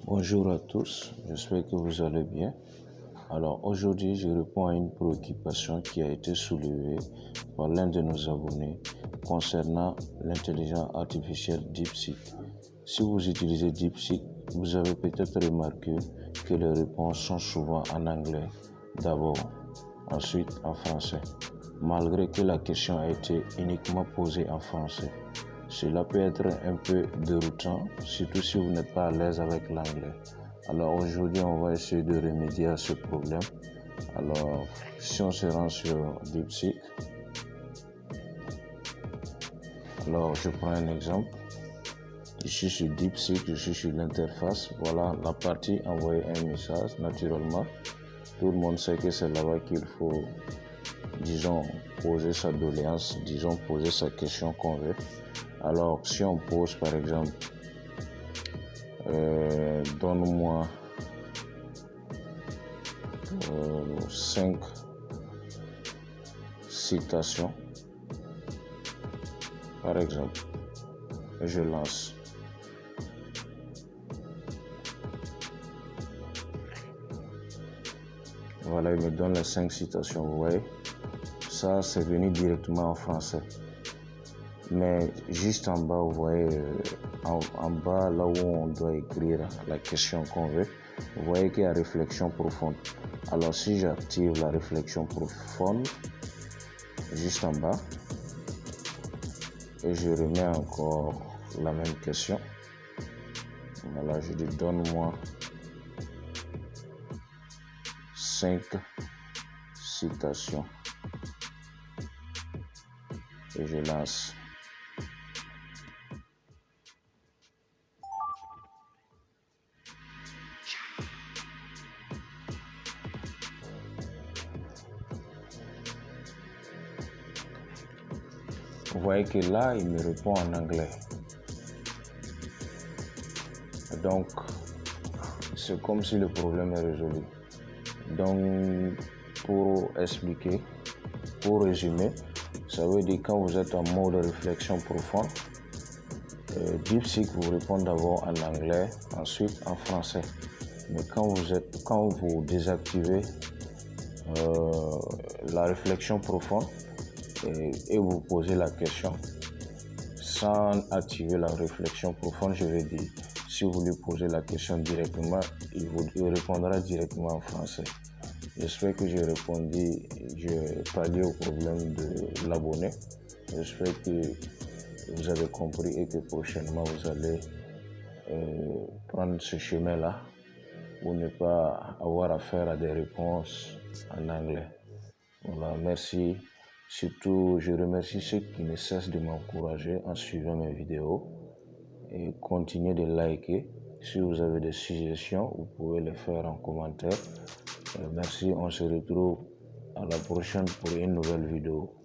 Bonjour à tous, j'espère que vous allez bien. Alors aujourd'hui, je réponds à une préoccupation qui a été soulevée par l'un de nos abonnés concernant l'intelligence artificielle DeepSeek. Si vous utilisez DeepSeek, vous avez peut-être remarqué que les réponses sont souvent en anglais d'abord, ensuite en français, malgré que la question a été uniquement posée en français. Cela peut être un peu déroutant, surtout si vous n'êtes pas à l'aise avec l'anglais. Alors aujourd'hui, on va essayer de remédier à ce problème. Alors, si on se rend sur DeepSeek, alors je prends un exemple. Je suis sur DeepSeek, je suis sur l'interface. Voilà la partie envoyer un message, naturellement. Tout le monde sait que c'est là-bas qu'il faut, disons, poser sa doléance, disons, poser sa question qu'on veut. Alors, si on pose par exemple, donne-moi 5 citations, par exemple, je lance. Voilà, il me donne les 5 citations, vous voyez. Ça, c'est venu directement en français. Mais juste en bas, vous voyez, en bas, là où on doit écrire la question qu'on veut, vous voyez qu'il y a réflexion profonde. Alors, si j'active la réflexion profonde, juste en bas, et je remets encore la même question. Voilà, je dis donne-moi 5 citations. Et je lance. Vous voyez que là, il me répond en anglais. Donc, c'est comme si le problème est résolu. Donc, pour expliquer, pour résumer, ça veut dire quand vous êtes en mode réflexion profonde, DeepSeek vous répond d'abord en anglais, ensuite en français. Mais quand vous désactivez la réflexion profonde et vous posez la question, sans activer la réflexion profonde, je vais dire, si vous lui posez la question directement, il répondra directement en français. J'espère que j'ai pallié au problème de l'abonné. J'espère que vous avez compris et que prochainement vous allez prendre ce chemin-là pour ne pas avoir affaire à des réponses en anglais. Voilà, merci. Surtout, je remercie ceux qui ne cessent de m'encourager en suivant mes vidéos et continuez de liker. Si vous avez des suggestions, vous pouvez les faire en commentaire. Merci, on se retrouve à la prochaine pour une nouvelle vidéo.